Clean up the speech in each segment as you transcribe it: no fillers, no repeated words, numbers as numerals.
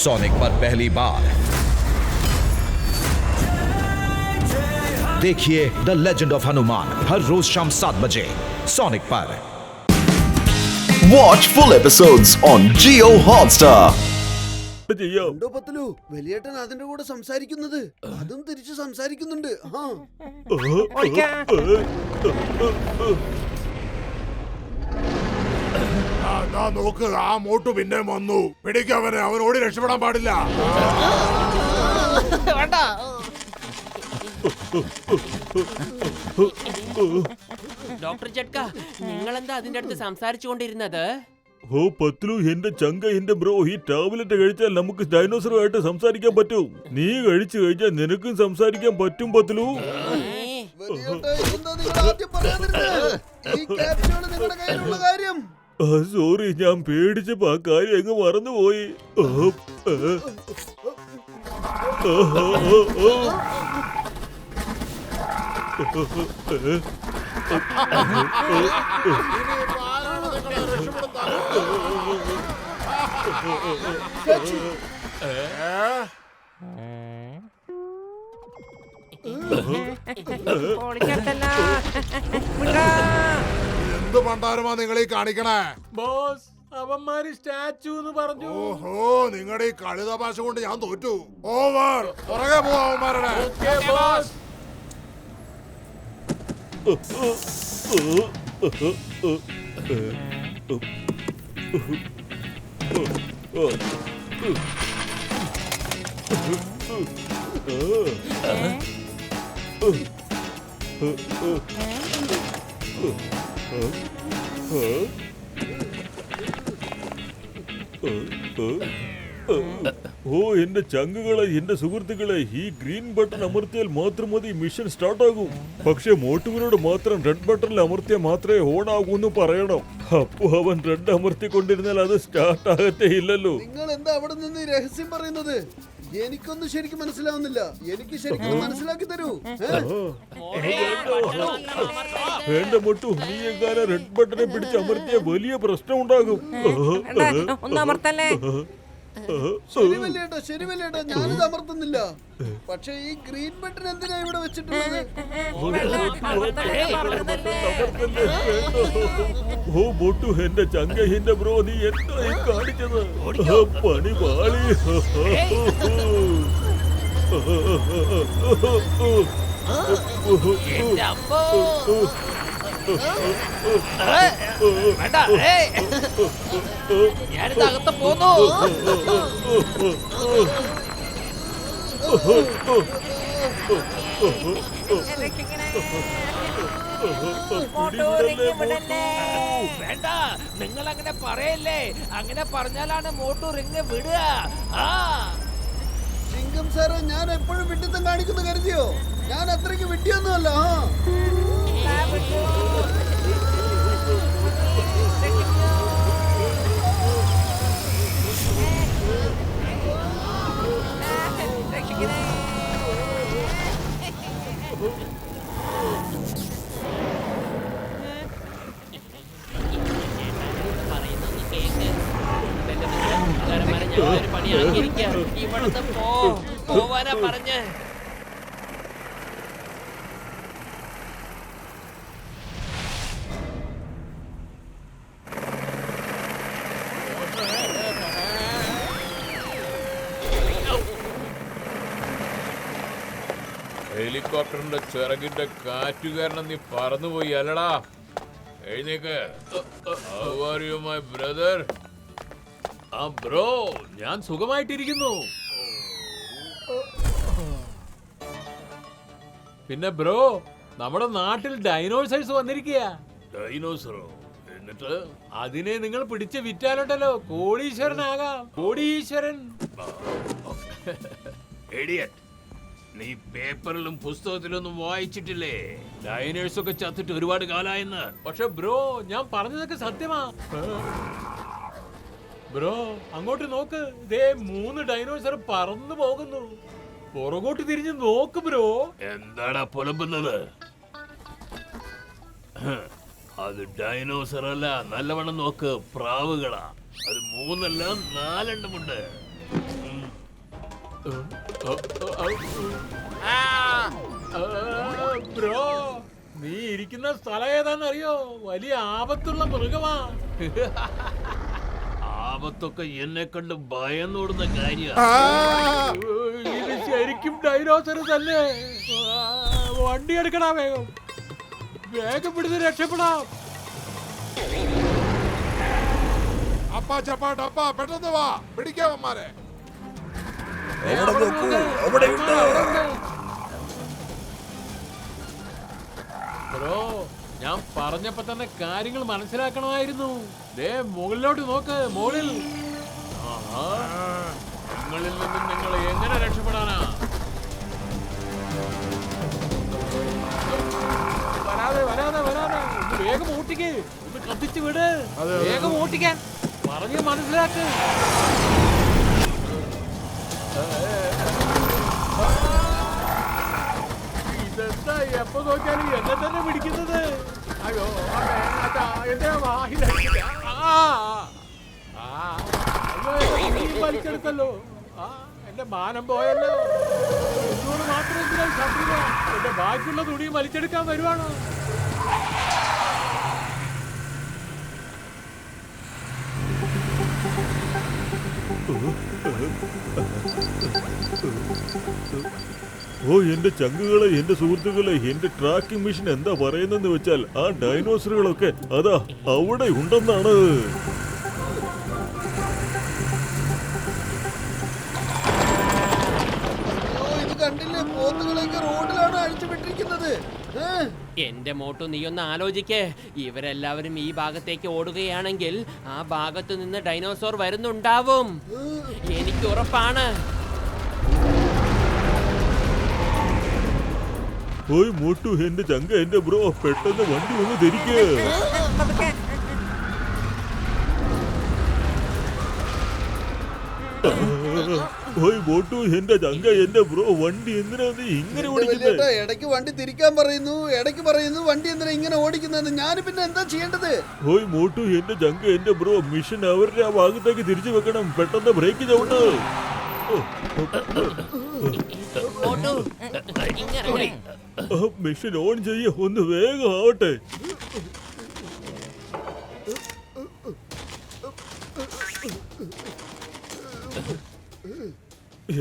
Sonic पर पहली बार देखिए द लेजेंड ऑफ हनुमान हर रोज शाम 7 बजे सोनिक पर। Watch full episodes on Jio Hotstar. വലിയേട്ടൻ അതിന്റെ കൂടെ സംസാരിക്കുന്നത് അതും തിരിച്ചു സംസാരിക്കുന്നുണ്ട്. നോക്ക്, ആ മോട്ടു പിന്നെ വന്നു. പിടിക്കവനെ, അവൻ ഓടി രക്ഷപ്പെടാൻ പാടില്ല. ഡോക്ടർ ചട്ക, നിങ്ങൾ എന്താ അതിന്റെ അടുത്ത് സംസാരിച്ചുകൊണ്ടിരുന്നത്? ഓ പത്ലു, എന്റെ ചങ്ക, എന്റെ ബ്രോ, ഈ ടാബ്ലറ്റ് കഴിച്ചാൽ നമുക്ക് ഡൈനോസറുമായിട്ട് സംസാരിക്കാൻ പറ്റും. നീ കഴിച്ചു കഴിഞ്ഞാൽ നിനക്കും സംസാരിക്കാൻ പറ്റും പത്ലു. സോറി, ഞാൻ പേടിച്ചപ്പോ ആ കാര്യം അങ്ങ് മറന്നുപോയി. എന്ത് പണ്ടാരമാ നിങ്ങൾ ഈ കാണിക്കണേ? ബോസ്, അവന്മാര് സ്റ്റാച്ചു എന്ന് പറഞ്ഞു. ഓഹോ, നിങ്ങളുടെ ഈ കളി തമാശ കൊണ്ട് ഞാൻ തോറ്റു. ഓവർ. പുറകെ പോവാ അവന്മാരുടെ. ഓ എന്റെ ചങ്കുകളെ, എന്റെ സുഹൃത്തുക്കളെ, ഈ ഗ്രീൻ ബട്ടൺ അമർത്തിയാൽ മാത്രം മതി മിഷൻ സ്റ്റാർട്ട് ആകും. പക്ഷെ മോട്ടുവിനോട് മാത്രം റെഡ് ബട്ടണിൽ അമർത്തിയാൽ മാത്രമേ ഓൺ ആകൂ എന്ന് പറയണം. അപ്പൊ അവൻ റെഡ് അമർത്തിക്കൊണ്ടിരുന്നാൽ അത് സ്റ്റാർട്ട് ആകത്തേ ഇല്ലല്ലോ. നിങ്ങൾ എന്താ അവിടെ നിന്ന് രഹസ്യം പറയുന്നത്? എനിക്കൊന്നും ശരിക്കും മനസ്സിലാവുന്നില്ല. എനിക്ക് ശരിക്കും മനസ്സിലാക്കി തരൂ. വേണ്ട മൊട്ടു, നീ എങ്ങാനും റെഡ് ബട്ടനെ പിടിച്ച് അമർത്തിയ വലിയ പ്രശ്നം ഉണ്ടാകും. ശരിവല്ലേട്ടാ, ഞാനിത് അമർത്തുന്നില്ല. പക്ഷെ ഈ ഗ്രീൻ ബട്ടൺ എന്തിനാ ഇവിടെ വെച്ചിട്ടുള്ളത്? ഓ മൊട്ടു, എന്റെ ചങ്ക, എന്റെ ബ്രോ, നീ എന്താ ഈ കാണിച്ചത്? പണി പാളി. ഞാനിത് അകത്ത് പോന്നു. വേണ്ട, നിങ്ങൾ അങ്ങനെ പറയല്ലേ. അങ്ങനെ പറഞ്ഞാലാണ് മോട്ടു റിങ് വിടുക. സിംഗം സാറേ, ഞാൻ എപ്പോഴും വിഡ്ഢിത്തം കാണിക്കുന്നു കരുതിയോ? ഞാൻ അത്രയ്ക്ക് വിഡ്ഢിയൊന്നുമല്ല. ഇവിടുന്ന് പോവാനാ പറഞ്ഞ്. ഹെലികോപ്റ്ററിന്റെ ചിറകിന്റെ കാറ്റു കാരണം നീ പറന്നുപോയി അല്ലടാ. എഴുന്നേക്ക്. How are you, my brother? ആ ബ്രോ, ഞാൻ സുഖമായിട്ടിരിക്കുന്നു. പിന്നെ ബ്രോ, നമ്മുടെ നാട്ടിൽ ഡൈനോസേഴ്സ് വന്നിരിക്കുക. ഡൈനോസറോ? എന്നിട്ട് അതിനെ നിങ്ങൾ പിടിച്ച് വിറ്റാലുണ്ടല്ലോ കോടീശ്വരനാകാം. കോടീശ്വരൻ. ഇഡിയറ്റ്, നീ പേപ്പറിലും പുസ്തകത്തിലൊന്നും വായിച്ചിട്ടില്ലേ? ഡൈനോഴ്സ് ഒക്കെ ചത്തിട്ട് ഒരുപാട് കാലായെന്ന്. പക്ഷെ ബ്രോ, ഞാൻ പറഞ്ഞതൊക്കെ സത്യമാ. ബ്രോ, അങ്ങോട്ട് നോക്ക്. ഇതേ 3 ഡൈനോസർ പറന്നു പോകുന്നു. പുറകോട്ട് തിരിഞ്ഞ് നോക്ക് ബ്രോ. എന്താടാ പുലമ്പുന്നത്? അത് ഡൈനോസർ അല്ല, നല്ലവണ്ണം നോക്ക്, പ്രാവുകളാ. അത് 3 അല്ല 4 എണ്ണമുണ്ട്. ബ്രോ, നീ ഇരിക്കുന്ന സ്ഥലം ഏതാണെന്നറിയോ? വലിയ ആപത്തുള്ള മൃഗമാ. ആപത്തൊക്കെ എന്നെ കണ്ട് ഭയന്നോടുന്ന കാര്യ. ഇത് ശരിക്കും ഡൈനോസറസ് അല്ലേ? വണ്ടി എടുക്കടാ, വേഗം വേഗം പിടിച്ച് രക്ഷപ്പെടാം. അപ്പാ ചപ്പാ ഡപ്പാ പെട്ടെന്ന് വാ, പിടിക്കാവന്മാരെ. ബ്രോ, ഞാൻ പറഞ്ഞപ്പോ തന്നെ കാര്യങ്ങൾ മനസ്സിലാക്കണമായിരുന്നു. ദേ മുകളിലോട്ട് നോക്ക്, മുകളിൽ. ആഹാ, നിങ്ങളിൽ നിന്നും നിങ്ങൾ എങ്ങനെ രക്ഷപ്പെടാനാ? വരാതെ വരാതെ വരാതെ, ഒന്ന് വേഗം ഓട്ടിക്ക്, ഒന്ന് കത്തിച്ച് വിട്. വേഗം ഓട്ടിക്കാൻ പറഞ്ഞ് മനസ്സിലാക്ക്. ഇതെന്താ എപ്പോ നോക്കിയാലും എന്നെ തന്നെ പിടിക്കുന്നത്? അയ്യോ, എന്റെ വാഹിലടിക്കില്ല. വലിച്ചെടുത്തല്ലോ. എന്റെ മാനം പോയല്ലോ. എന്നോട് മാത്രം എന്തിനാ ശത്രുത? എന്റെ ബാക്കിയുള്ള തുണിയും വലിച്ചെടുക്കാൻ വരുവാണോ? ഓ എന്റെ ചങ്കുകളെ, എന്റെ സുഹൃത്തുക്കളെ, എന്റെ ട്രാക്കിംഗ് മെഷീൻ എന്താ പറയുന്നെന്ന് വെച്ചാൽ ആ ഡൈനോസറുകളൊക്കെ അതാ അവിടെ ഉണ്ടെന്നാണ്. ഇത് കണ്ടില്ലേ, പോത്തുകളൊക്കെ റോഡിലാണ് അഴിച്ചുവിട്ടിരിക്കുന്നത്. എന്റെ മോട്ടു, നീ ഒന്ന് ആലോചിക്കേ. ഇവരെല്ലാവരും ഈ ഭാഗത്തേക്ക് ഓടുകയാണെങ്കിൽ ആ ഭാഗത്തു നിന്ന് ഡൈനോസോർ വരുന്നുണ്ടാവും. എനിക്ക് ഉറപ്പാണ്. ഓയ് മോട്ടു, എന്റെ ചങ്ക, എന്റെ ബ്രോ, പെട്ടെന്ന് വണ്ടി ഒന്ന് തിരിക്ക്. ഓയ് മോട്ടു, എന്റെ ചങ്ക, എന്റെ ബ്രോ, വണ്ടി എന്തിനാ നീ ഇങ്ങനെ ഓടിക്കുന്നത്? ഇടയ്ക്ക് വണ്ടി തിരിക്കാൻ പറയുന്നു, ഇടയ്ക്ക് പറയുന്നു വണ്ടി എന്തിനാ ഇങ്ങനെ ഓടിക്കുന്നത്. ഞാൻ പിന്നെ എന്താ ചെയ്യേണ്ടത്? ഓയ് മോട്ടു, എന്റെ ചങ്ക, എന്റെ ബ്രോ, മിഷൻ അവരുടെ ആ ഭാഗത്തേക്ക് തിരിച്ചു വെക്കണം. പെട്ടെന്ന് ബ്രേക്ക് ചവിട്ട്. മിഷൻ ഓൺ ചെയ്യ, ഒന്ന് വേഗം ആവട്ടെ.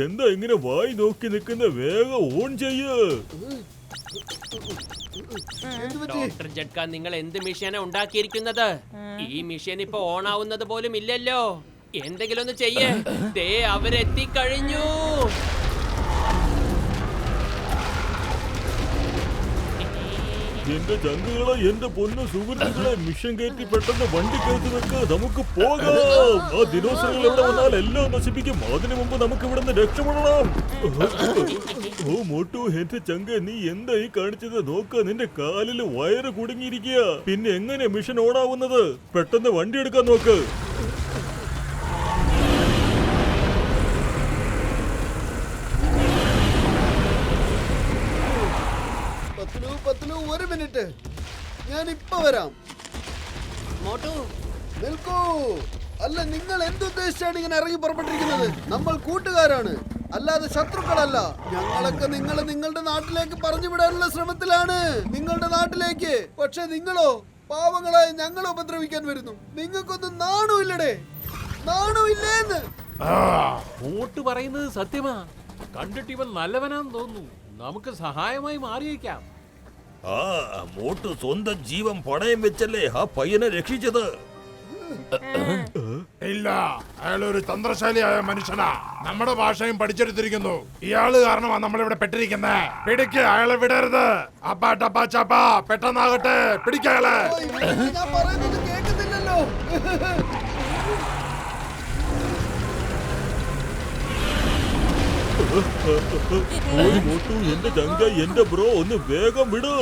എന്താ ഇങ്ങനെ വായി നോക്കി നിൽക്കുന്ന? വേഗം ഓൺ ചെയ്യ്. ഡോക്ടർ ജഡ്ക, നിങ്ങൾ എന്ത് മിഷനാ ഉണ്ടാക്കിയിരിക്കുന്നത്? ഈ മിഷൻ ഇപ്പൊ ഓൺ ആവുന്നത് പോലും ഇല്ലല്ലോ. എന്തെങ്കിലും ഒന്ന് ചെയ്യേ. ദേ അവരെത്തിക്കഴിഞ്ഞു. എന്റെ ചങ്കുകളെ, എന്റെ പൊന്നു സുഹൃത്തുക്കളെ, മിഷൻ കയറ്റി പെട്ടെന്ന് വണ്ടി കയറ്റി വെക്ക്. നമുക്ക് പോകാം. ആ ദിനോസറുകൾ ഇവിടെ വന്നാൽ എല്ലാം നശിപ്പിക്കും. അതിനു മുമ്പ് നമുക്ക് ഇവിടെ നിന്ന് രക്ഷപ്പെടണം. ഓ മോട്ടു, എന്റെ ചങ്ക, നീ എന്താ ഈ കാണിച്ചത്? നോക്ക, നിന്റെ കാലിൽ വയറ് കുടുങ്ങിയിരിക്കുക. പിന്നെ എങ്ങനെ മിഷൻ ഓണാവുന്നത്? പെട്ടെന്ന് വണ്ടി എടുക്കാൻ നോക്ക്. ഒരു മിനിറ്റ്, ഞാൻ ഇപ്പൊ വരാം. മോട്ടു, നിൽക്കൂ. അല്ല, നിങ്ങൾ എന്തുദ്ദേശിച്ചാണ് ഇങ്ങനെ ഇറങ്ങി പുറപ്പെട്ടിരിക്കുന്നത്? നമ്മൾ കൂട്ടുകാരാണ്, അല്ലാതെ ശത്രുക്കളല്ല. ഞങ്ങളൊക്കെ നിങ്ങളുടെ നാട്ടിലേക്ക് പറഞ്ഞു വിടാനുള്ള ശ്രമത്തിലാണ്. നിങ്ങളുടെ നാട്ടിലേക്ക്. പക്ഷെ നിങ്ങളോ പാവങ്ങളായ ഞങ്ങളെ ഉപദ്രവിക്കാൻ വരുന്നു. നിങ്ങൾക്കൊന്നും നാണമില്ലടേ, നാണമില്ലേന്ന്. മോട്ട് പറയുന്നത് സത്യമാ. കണ്ടിട്ട് ഇവൻ നല്ലവനാന്ന് തോന്നുന്നു. നമുക്ക് സഹായമായി മാറിയേക്കാം. ആ മോട്ടു സ്വന്തം ജീവൻ പണയം വെച്ചല്ലേ ആ പയ്യനെ രക്ഷിച്ചത്. ഇല്ല, അയാളൊരു തന്ത്രശാലിയായ മനുഷ്യനാ. നമ്മുടെ ഭാഷയും പഠിച്ചെടുത്തിരിക്കുന്നു. ഇയാള് കാരണമാണ് നമ്മളിവിടെ പെട്ടിരിക്കുന്നത്. പിടിക്ക്, അയാളെ വിടരുത്. അപ്പാ ടപ്പാ ചപ്പാ, പെട്ടെന്നാകട്ടെ, പിടിക്കയാളെ. ഞാൻ പറയുന്നത് കേൾക്കുന്നില്ലല്ലോ. ഓയ് മോട്ടു, എന്റെ ചങ്ക, എന്റെ ബ്രോ, ഒന്ന് വേഗം വിട്.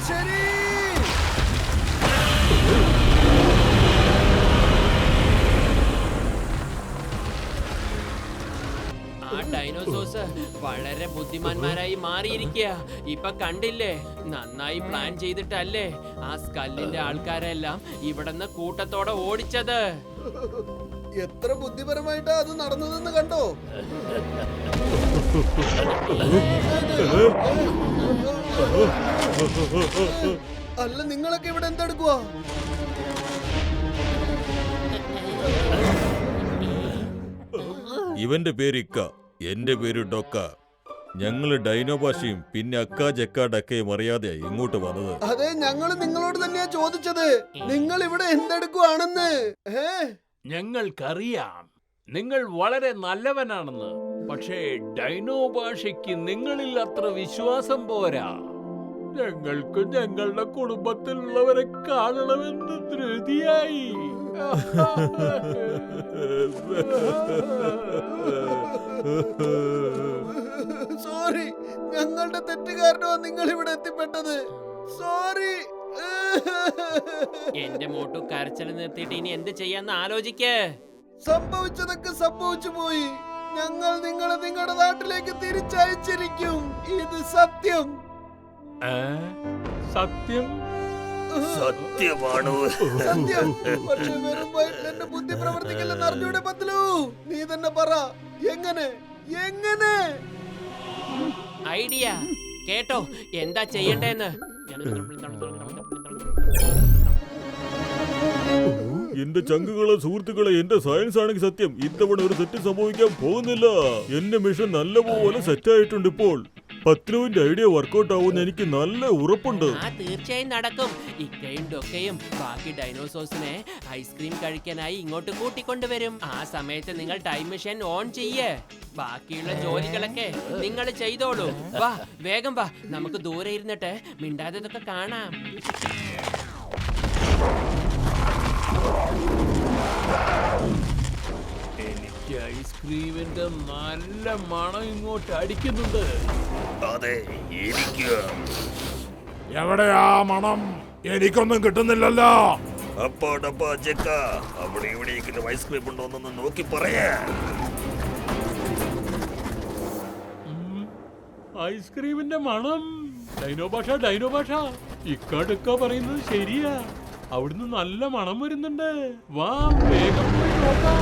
ശരി. ആ ഡൈനോസോഴ്സ് വളരെ ബുദ്ധിമാന്മാരായി മാറിയിരിക്കുക. ഇപ്പൊ കണ്ടില്ലേ, നന്നായി പ്ലാൻ ചെയ്തിട്ടല്ലേ ആ സ്കല്ലിന്റെ ആൾക്കാരെല്ലാം ഇവിടുന്ന് കൂട്ടത്തോടെ ഓടിച്ചത്. എത്ര ബുദ്ധിപരമായിട്ടാ അത് നടന്നതെന്ന് കണ്ടോ? അല്ല, നിങ്ങളൊക്കെ ഇവിടെ എന്തെടുക്കുവാ? ഇവന്റെ പേര് ഇക്ക, എന്റെ പേര് ഡൊക്ക. ഞങ്ങള് ഡൈനോ ഭാഷയും പിന്നെ അക്ക ജക്ക ഡക്കയും അറിയാതെ ഇങ്ങോട്ട് വന്നത്. അതെ, ഞങ്ങള് നിങ്ങളോട് തന്നെയാ ചോദിച്ചത്, നിങ്ങൾ ഇവിടെ എന്തെടുക്കുവാണെന്ന്. ഞങ്ങൾക്കറിയാം നിങ്ങൾ വളരെ നല്ലവനാണെന്ന്. പക്ഷേ ഡൈനോ ഭാഷയ്ക്ക് നിങ്ങളിൽ അത്ര വിശ്വാസം പോരാ. ഞങ്ങൾക്ക് ഞങ്ങളുടെ കുടുംബത്തിലുള്ളവരെ കാണണമെന്ന് ധൃതിയായി. സോറി, ഞങ്ങളുടെ തെറ്റുകാരനോ നിങ്ങൾ ഇവിടെ എത്തിപ്പെട്ടത്. സോറി. എന്റെ മോട്ടു കരച്ചിൽ നിർത്തിയിട്ട് ഇനി എന്ത് ചെയ്യാന്ന് ആലോചിക്കേ. സംഭവിച്ചതൊക്കെ സംഭവിച്ചു പോയി. ഞങ്ങൾ നിങ്ങളെ നിങ്ങളുടെ നാട്ടിലേക്ക് തിരിച്ചയച്ചിരിക്കും. ഇത് സത്യം. സത്യം? സത്യമാണോ? സത്യം. പക്ഷേ വെറും വയറ്റിൽ എന്റെ ബുദ്ധി പ്രവർത്തിക്കില്ലെന്ന് അറിഞ്ഞൂടെ പത്ലു? നീ തന്നെ പറ, എങ്ങനെ എങ്ങനെ? ഐഡിയ കേട്ടോ, എന്താ ചെയ്യണ്ടേന്ന്. എന്റെ ചങ്കുകളെ സുഹൃത്തുക്കളെ, എന്റെ സയൻസ് ആണെങ്കിൽ സത്യം, ഇത്തവണ ഒരു തെറ്റ് സംഭവിക്കാൻ പോകുന്നില്ല. എന്റെ മിഷൻ നല്ലപോലെ സെറ്റ് ആയിട്ടുണ്ട്. ഇപ്പോൾ പത്ലുവിന്റെ ഐഡിയ വർക്കൗട്ട് ആവുമെന്ന് എനിക്ക് നല്ല ഉറപ്പുണ്ട്. തീർച്ചയായും നടക്കും. ഇക്കയും ഡൊക്കയും ബാക്കി ഡൈനോസോഴ്സിനെ ഐസ്ക്രീം കഴിക്കാനായി ഇങ്ങോട്ട് കൂട്ടിക്കൊണ്ടുവരും. ആ സമയത്ത് നിങ്ങൾ ടൈം മെഷീൻ ഓൺ ചെയ്യേ. ബാക്കിയുള്ള ജോലികളൊക്കെ നിങ്ങൾ ചെയ്തോളൂ. വാ, വേഗം വാ, നമുക്ക് ദൂരെ ഇരുന്നിട്ട് മിണ്ടാത്തതൊക്കെ കാണാം. എനിക്ക് ഐസ്ക്രീമിന്റെ നല്ല മണം ഇങ്ങോട്ട് അടിക്കുന്നുണ്ട്. അതെ, എനിക്ക്. എവിടെയാ മണം? എനിക്കൊന്നും കിട്ടുന്നില്ലല്ലോ. അപ്പാ ഡപ്പാ ജക്ക, അവിടെ ഇവിടെ ഐസ്ക്രീം ഉണ്ടോന്നൊന്ന് നോക്കി പറയാ. ഐസ്ക്രീമിന്റെ മണം. ഡൈനോ ഭാഷ ഇക്കടുക്ക പറയുന്നത് ശരിയാ. അവിടുന്ന് നല്ല മണം വരുന്നുണ്ട്. വാ, വേഗം പോയി നോക്കാം.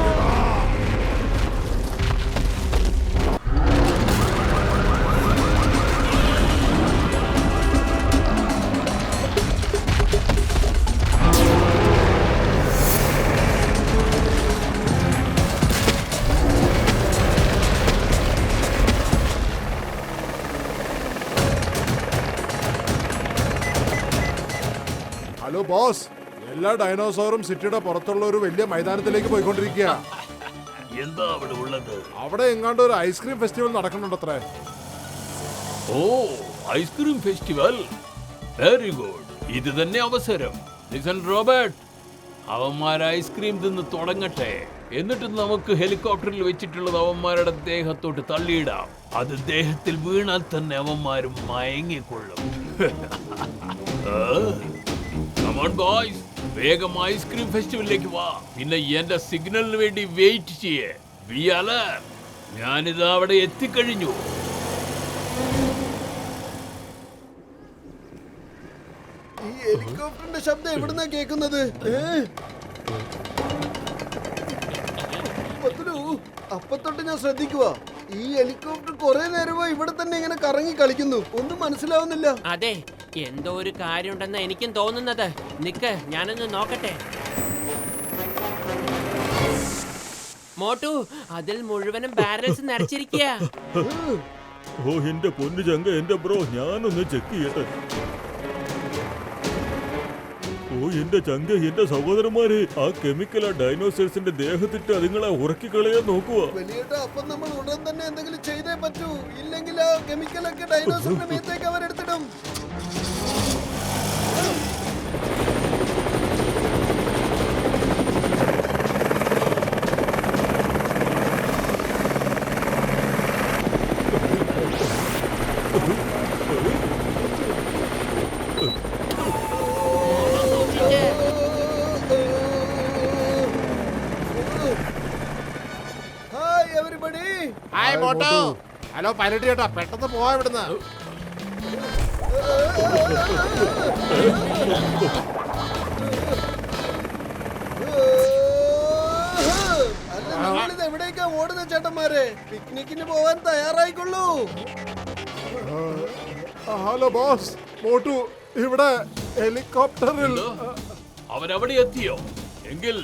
ഹലോ ബോസ്, എല്ലാ ഡൈനോസോറും സിറ്റിയുടെ പുറത്തുള്ള ഒരു വലിയ മൈതാനത്തിലേക്ക് പോയിക്കൊണ്ടിരിക്കുക. എന്താ അവിടെ ഉള്ളത്? അവിടെ എങ്ങാണ്ട് ഒരു ഐസ്ക്രീം ഫെസ്റ്റിവൽ നടക്കുന്നുണ്ടത്രേ. ഓ, ഐസ്ക്രീം ഫെസ്റ്റിവൽ. Very good. ഇത് തന്നെ അവസരം. ലിസൺ റോബർട്ട്, അവന്മാർ ഐസ്ക്രീം തിന്ന് തുടങ്ങട്ടെ. എന്നിട്ട് നമുക്ക് ഹെലികോപ്റ്ററിൽ വെച്ചിട്ടുള്ളത് അവന്മാരുടെ ദേഹത്തോട്ട് തള്ളിയിടാം. അത് ദേഹത്തിൽ വീണാൽ തന്നെ അവന്മാരും മയങ്ങിക്കൊള്ളും. ബോയ്സ്, വേഗം ഐസ്ക്രീം ഫെസ്റ്റിവലിലേക്ക് വാ. പിന്നെ എന്റെ സിഗ്നലിന് വേണ്ടി വെയിറ്റ് ചെയ്യേ. ഞാനിത് അവിടെ എത്തിക്കഴിഞ്ഞു. ഈ ഹെലികോപ്റ്ററിന്റെ ശബ്ദം എവിടുന്നാ കേൾക്കുന്നത്? പത്ലു, അപ്പത്തൊട്ട് ഞാൻ ശ്രദ്ധിക്കുക. ഈ ഹെലികോപ്റ്റർ കുറെ നേരമായി ഇവിടെ തന്നെ ഇങ്ങനെ കറങ്ങി കളിക്കുന്നു. ഒന്നും മനസ്സിലാവുന്നില്ല. അതെ, എന്തോ ഒരു കാര്യമുണ്ടെന്ന് എനിക്കും തോന്നുന്നത്. നിക്ക്, ഞാനൊന്ന് നോക്കട്ടെ. മോട്ടു, അതിൽ മുഴുവനും ബാരൽസ് നിറച്ചിരിക്കുക. ഓ എന്റെ പൊന്നു ചങ്ക, എന്റെ ബ്രോ, ഞാനൊന്ന് ചെക്ക് ചെയ്യട്ടെ. ഓ എന്റെ ചങ്ക, എന്റെ സഹോദരന്മാര്, ആ കെമിക്കൽ ആ ഡൈനോസേഴ്സിന്റെ ദേഹത്തിട്ട് അതുങ്ങളെ ഉറക്കിക്കളയാൻ നോക്കുക. വലിയേട്ടാ, അപ്പം നമ്മൾ ഉടൻ തന്നെ എന്തെങ്കിലും ചെയ്തേ പറ്റൂ. ഇല്ലെങ്കിൽ ആ കെമിക്കലൊക്കെ ഡൈനോസറിന്റെ മേത്തേക്ക് അവരെടുത്തിടും. Hi everybody. Hi Motu. Hello pilot ചേട്ടാ, പെട്ടെന്ന് പോവാ ഇവിടുന്ന്. എവിടേക്കാ ഓടുന്ന ചേട്ടന്മാരെ? പിക്നിക്കിന് പോവാൻ തയ്യാറായിക്കൊള്ളൂ. ഹലോ ബോസ്, മോട്ടു ഇവിടെ ഹെലികോപ്റ്ററിൽ. അവരവിടെ എത്തിയോ? എങ്കിൽ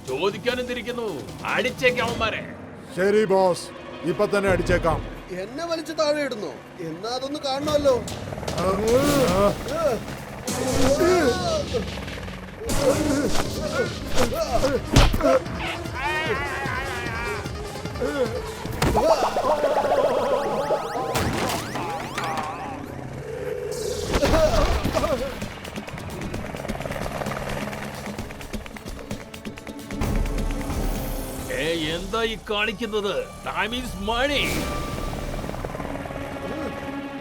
ചോദിക്കാനെന്തിരിക്കുന്നു? അടിച്ചേക്കാം അവന്മാരെ. ശരി ബോസ്, ഇപ്പൊ തന്നെ അടിച്ചേക്കാം. എന്നെ വലിച്ചു താഴെ ഇടുന്നോ? എന്നാ അതൊന്ന് കാണണമല്ലോ. എന്താ ഈ കാണിക്കുന്നത്? Time is money.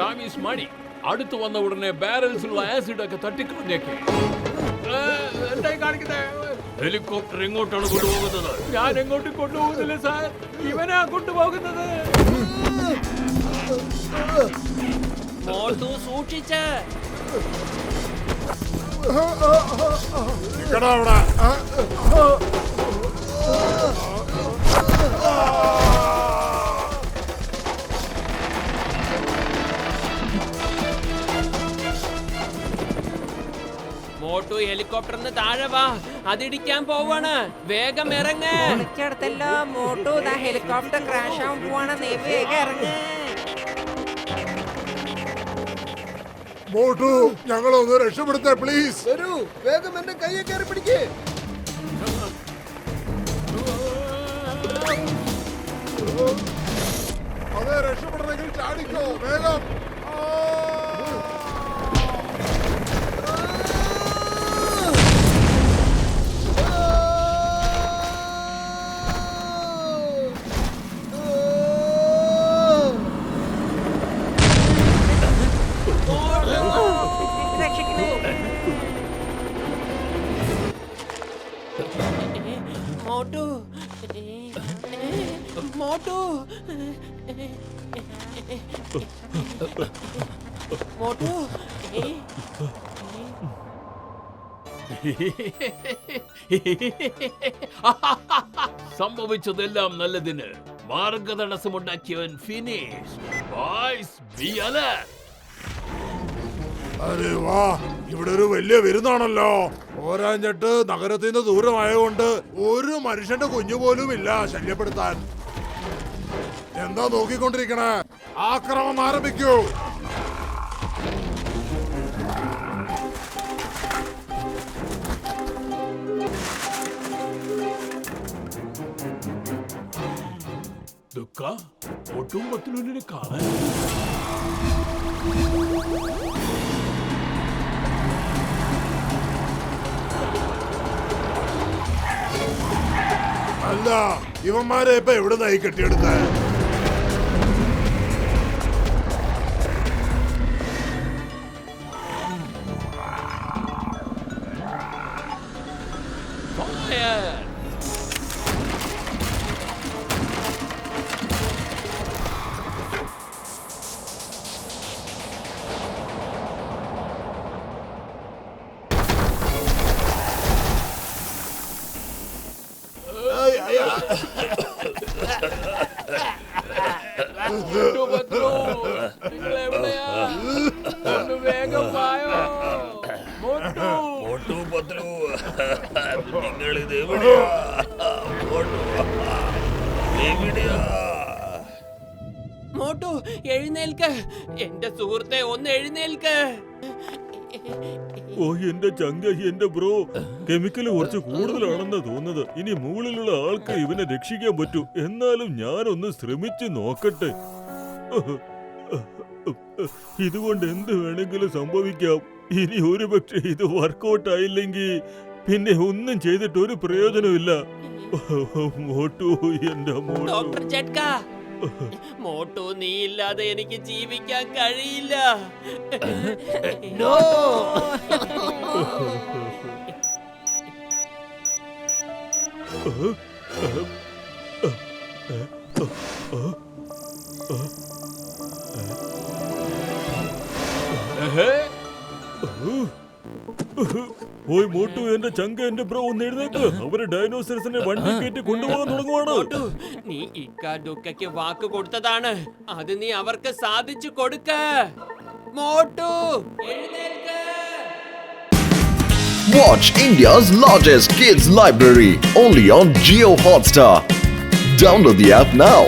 Time is money. അടുത്ത് വന്ന ഉടനെ ബാരൽസിലുള്ള ആസിഡ് ഒക്കെ തട്ടിക്കളഞ്ഞേക്ക്. എന്തായി കാണിക്കുന്നത്? ഹെലികോപ്റ്റർ എങ്ങോട്ടാണ് കൊണ്ടുപോകുന്നത്? ഞാൻ എങ്ങോട്ടും കൊണ്ടുപോകുന്നില്ല സാർ, ഇവനാ കൊണ്ടുപോകുന്നത്. മോട്ടു സൂക്ഷിച്ച്. അവിടെ മോട്ടു ഹെലികോപ്റ്ററിന് താഴെ വാ, അതിടിക്കാൻ പോവാണ്. വേഗം ഇറങ്ങ്. വിളിച്ചെടുത്തല്ലോ മോട്ടു, ഹെലികോപ്റ്റർ ക്രാഷ് ആവാൻ പോവാണ്. നീ വേഗം ഇറങ്ങ്. മോട്ടു, ഞങ്ങളൊന്ന് രക്ഷപ്പെടുത്തേ പ്ലീസ്. വരൂ, വേഗം എന്റെ കയ്യെ കയറി പിടിക്കേ. അതെ, രക്ഷപ്പെടണമെങ്കിൽ ചാടിക്കോ വേഗം. മോട്ടു, മോട്ടു, മോട്ടു. സംഭവിച്ചതെല്ലാം നല്ലതിന്. മാർഗതടസ്സമുണ്ടാക്കിയവൻ ഫിനിഷ്. Boys, be alert. അരെ വാ, ഇവിടെ ഒരു വലിയ വിരുന്നാണല്ലോ. ഓരാഞ്ചട്ട് നഗരത്തിൽ നിന്ന് ദൂരമായതുകൊണ്ട് ഒരു മനുഷ്യന്റെ കുഞ്ഞു പോലും ഇല്ല ശല്യപ്പെടുത്താൻ. എന്താ നോക്കിക്കൊണ്ടിരിക്കണേ? ആക്രമണം ആരംഭിക്കൂ. ദുഃഖ ഒട്ടും പത്തിലൊന്നിനെ കാണാൻ. അല്ല, ഇവന്മാരെ ഇപ്പൊ എവിടുന്നായി കെട്ടിയെടുത്ത? വേഗം വായോ മോട്ടു. മോട്ടു പത്ലു, നിങ്ങൾ ഇത് എവിടെയാ? എവിടെയാ? മോട്ടു, എഴുന്നേൽക്ക്. എന്റെ സുഹൃത്തെ, ഒന്ന് എഴുന്നേൽക്ക്. ഓ എന്റെ ചങ്ക, എന്റെ ബ്രോ, കെമിക്കൽ കുറച്ച് കൂടുതലാണെന്ന് തോന്നുന്നത്. ഇനി മുകളിലുള്ള ആൾക്ക് ഇവനെ രക്ഷിക്കാൻ പറ്റൂ. എന്നാലും ഞാനൊന്ന് ശ്രമിച്ചു നോക്കട്ടെ. ഇതുകൊണ്ട് എന്ത് വേണമെങ്കിലും സംഭവിക്കാം. ഇനി ഒരു പക്ഷെ ഇത് വർക്കൗട്ട് ആയില്ലെങ്കിൽ പിന്നെ ഒന്നും ചെയ്തിട്ട് ഒരു പ്രയോജനമില്ല. മോട്ടു, എന്റെ മോട്ടു. ഡോക്ടർ ജഡ്ക, മോട്ടു, നീ ഇല്ലാതെ എനിക്ക് ജീവിക്കാൻ കഴിയില്ല. ഓയ് മോട്ടു, എന്റെ ചങ്ക, എന്റെ ബ്രോ, ഒന്ന് എഴുന്നേക്ക്. അവര് ഡൈനോസറസിനെ വണ്ടി കയറ്റി കൊണ്ടുപോകാൻ തുടങ്ങുവാണ്. മോട്ടു, നീ ഇക്ക ദുഃഖയ്ക്ക് വാക്ക് കൊടുത്തതാണ്, അത് നീ അവർക്ക് സാധിച്ചു കൊടുക്ക. Motu, എഴുന്നേൽക്ക്. Watch India's largest kids library only on Jio Hotstar. Download the app now.